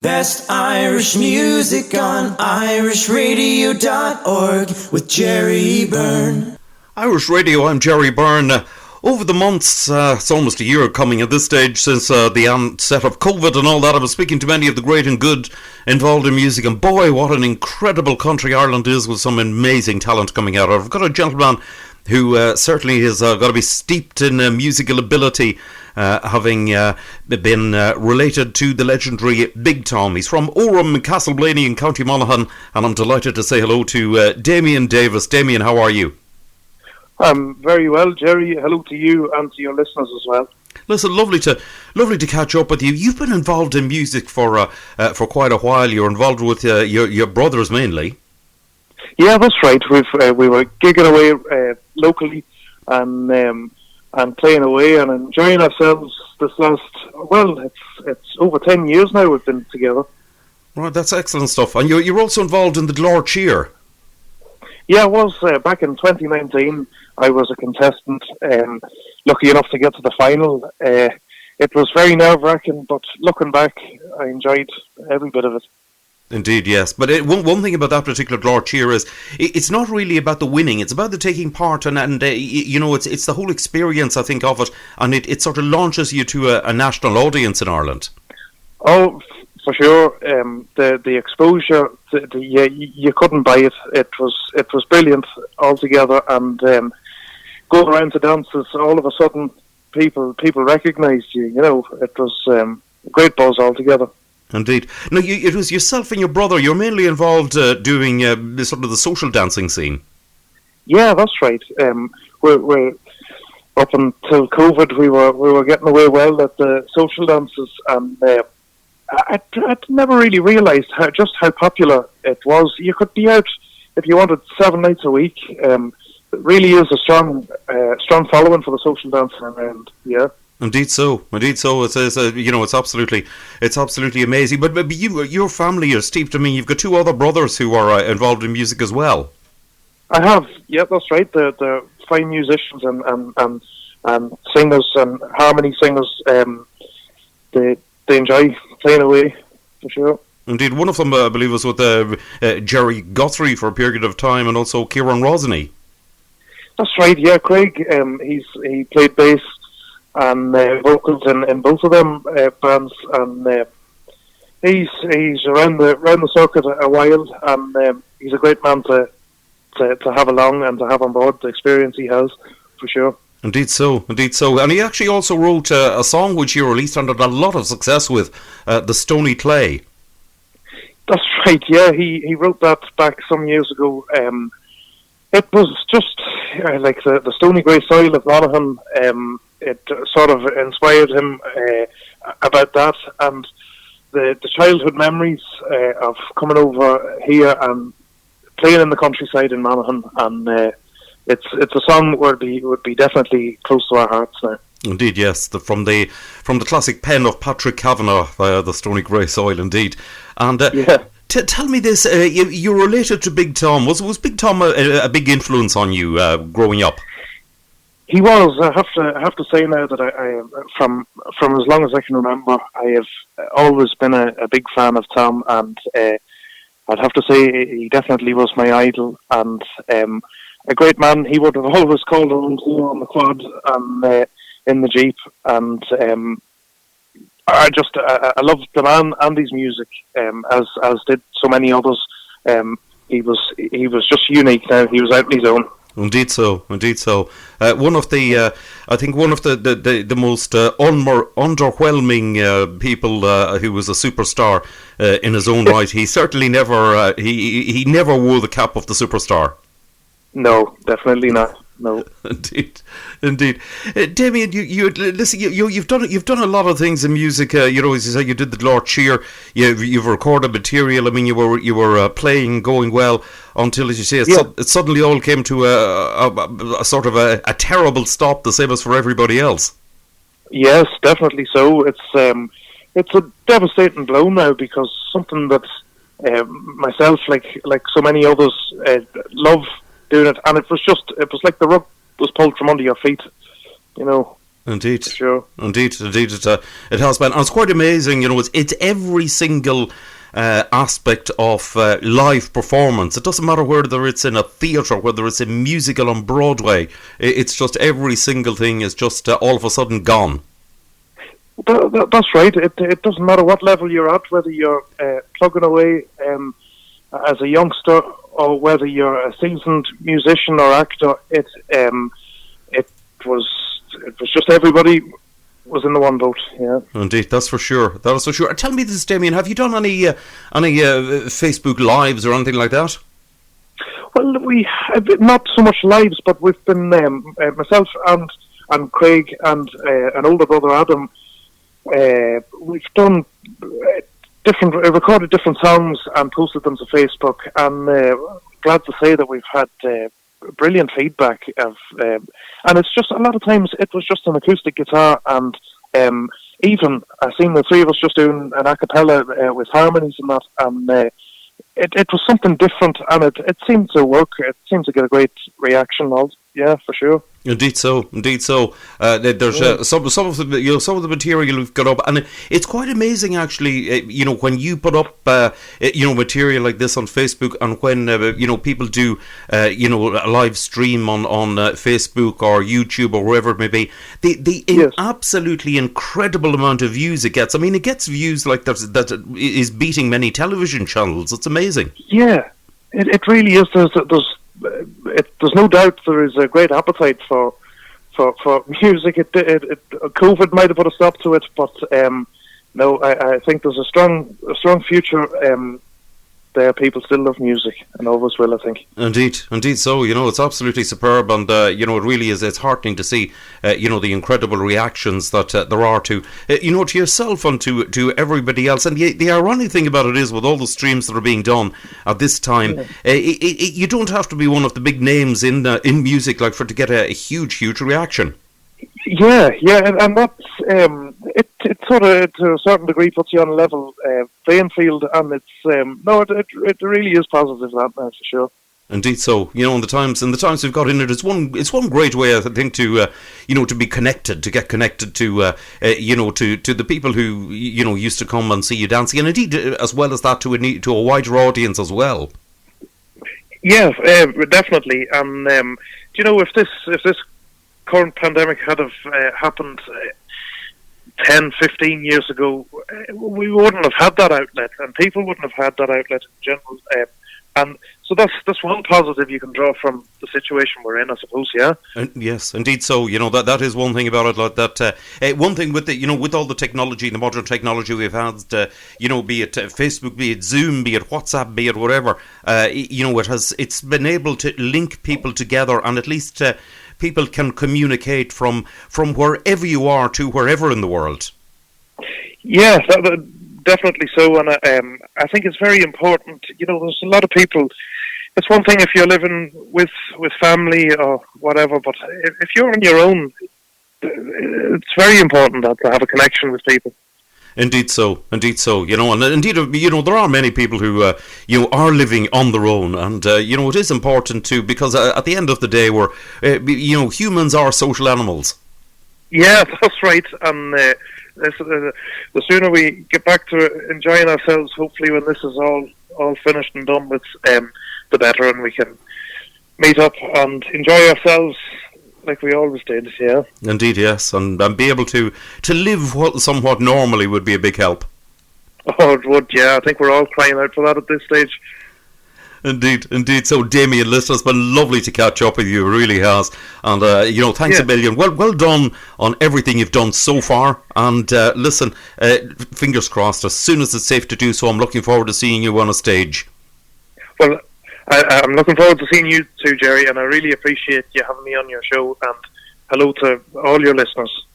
Best Irish music on irishradio.org with Jerry Byrne. Irish Radio, I'm Jerry Byrne. Over the months, it's almost a year coming at this stage since the onset of COVID and all that, I was speaking to many of the great and good involved in music, and boy, what an incredible country Ireland is with some amazing talent coming out. I've got a gentleman who certainly has got to be steeped in musical ability, having been related to the legendary Big Tom. He's from Oram, Castleblayney in County Monaghan, and I'm delighted to say hello to Damien Davis. Damien, how are you? I'm very well, Jerry. Hello to you and to your listeners as well. Listen, lovely to catch up with you. You've been involved in music for quite a while. You're involved with your brothers mainly. Yeah, that's right. We were gigging away locally and playing away and enjoying ourselves this last, it's over 10 years now we've been together. Right, that's excellent stuff. And you're also involved in the Glór Cheer. Yeah, I was. Back in 2019, I was a contestant, lucky enough to get to the final. It was very nerve-wracking, but looking back, I enjoyed every bit of it. Indeed, yes. But one thing about that particular Glór Cheer is it's not really about the winning. It's about the taking part, and it's the whole experience, I think, of it, and it sort of launches you to a national audience in Ireland. Oh, for sure. The exposure, you couldn't buy it. It was brilliant altogether, and going around to dances, all of a sudden, people recognised you. You know, it was a great buzz altogether. Indeed. Now, it was yourself and your brother. You're mainly involved doing sort of the social dancing scene. Yeah, that's right. We're up until COVID, we were getting away well at the social dances, and I'd never really realised how popular it was. You could be out if you wanted 7 nights a week. It really is a strong following for the social dancing around. Yeah. Indeed so. It's absolutely amazing. But your family are steeped. I mean, you've got two other brothers who are involved in music as well. I have. Yeah, that's right. They're fine musicians and singers and harmony singers. They enjoy playing away for sure. Indeed, one of them, I believe, was with Jerry Guthrie for a period of time, and also Kieran Rosny. That's right. Yeah, Craig. He played bass and vocals in both of them bands, and he's around the circuit a while, and he's a great man to have along and to have on board. The experience he has, for sure. Indeed so. And he actually also wrote a song which you released and had a lot of success with, The Stony Clay. That's right, yeah, he wrote that back some years ago. It was just like the stony grey soil of Monaghan. It sort of inspired him about that, and the childhood memories of coming over here and playing in the countryside in Monaghan, and it's a song that would be definitely close to our hearts now. Indeed, yes. From the classic pen of Patrick Kavanagh, the Stony Grey Soil, indeed. And yeah. Tell me this: you're related to Big Tom. Was Big Tom a big influence on you growing up? He was. I have to say now that I from as long as I can remember, I have always been a big fan of Tom, and I'd have to say he definitely was my idol, and a great man. He would have always called around here on the quad and in the Jeep, and I loved the man and his music, as did so many others. He was just unique. Now he was out on his own. Indeed so. One of the most underwhelming people who was a superstar in his own right. He certainly never he never wore the cap of the superstar. No, definitely not. No, indeed. Damien, you've done a lot of things in music. As you said, you did the Glór Cheer. You've recorded material. I mean, you were playing, going well until, as you say, it suddenly all came to a sort of a terrible stop, the same as for everybody else. Yes, definitely so. It's a devastating blow now, because something that myself, like so many others, love doing it, and it was like the rug was pulled from under your feet, you know. Indeed, sure. Indeed, it has been. And it's quite amazing, it's every single aspect of live performance. It doesn't matter whether it's in a theatre, whether it's a musical on Broadway. It's just every single thing is just all of a sudden gone. That's right. It doesn't matter what level you're at, whether you're plugging away as a youngster or whether you're a seasoned musician or actor. It was just everybody was in the one boat. Yeah, indeed, that's for sure. That is for sure. Tell me this, Damien. Have you done any Facebook lives or anything like that? Well, we not so much lives, but we've been myself and Craig and an older brother Adam. We've done recorded different songs and posted them to Facebook, and glad to say that we've had brilliant feedback and it's just a lot of times it was just an acoustic guitar, and even I seen the three of us just doing an a cappella with harmonies and that, and it was something different, and it seemed to work. It seemed to get a great reaction. Yeah, for sure. Indeed so. There's some of the material we've got up, and it's quite amazing actually. When you put up material like this on Facebook, and when people do a live stream on Facebook or YouTube or wherever it may be, the absolutely incredible amount of views it gets. I mean, it gets views like that is beating many television channels. It's amazing. Yeah, it really is. There's no doubt there is a great appetite for music. COVID might have put a stop to it, but no, I think there's a strong future there. People still love music, and always will, I think. Indeed so. It's absolutely superb, and it really is. It's heartening to see the incredible reactions that there are to to yourself and to everybody else. And the ironic thing about it is, with all the streams that are being done at this time, you don't have to be one of the big names in music to get a huge reaction. Yeah, and that's it sort of to a certain degree puts you on a level playing field, and it's it really is positive, that for sure. Indeed, so in the times we've got in it, it's one great way, I think, to to be connected, to get connected to to the people who used to come and see you dancing, and indeed as well as that to a wider audience as well. Yeah, definitely, and if this current pandemic had have happened 10, 15 years ago, we wouldn't have had that outlet, and people wouldn't have had that outlet in general. And so that's one positive you can draw from the situation we're in, I suppose. Yeah. Yes, indeed. So that is one thing about it. Like that, one thing with with all the technology, the modern technology we've had, be it Facebook, be it Zoom, be it WhatsApp, be it whatever, it's been able to link people together, and at least people can communicate from wherever you are to wherever in the world. Yeah, definitely so, and I think it's very important. There's a lot of people. It's one thing if you're living with family or whatever, but if you're on your own, it's very important to have a connection with people. Indeed so, and indeed, there are many people who, are living on their own, and, it is important too, because at the end of the day, we're, humans are social animals. Yeah, that's right, and the sooner we get back to enjoying ourselves, hopefully when this is all finished and done with, the better, and we can meet up and enjoy ourselves like we always did. Yeah, indeed, yes, and be able to live somewhat normally would be a big help. Oh, it would. Yeah, I think we're all crying out for that at this stage. Indeed. So, Damien, listen, it's been lovely to catch up with you. It really has. And, thanks a million. Well done on everything you've done so far. And, listen, fingers crossed, as soon as it's safe to do so, I'm looking forward to seeing you on a stage. Well, I'm looking forward to seeing you too, Jerry, and I really appreciate you having me on your show. And hello to all your listeners.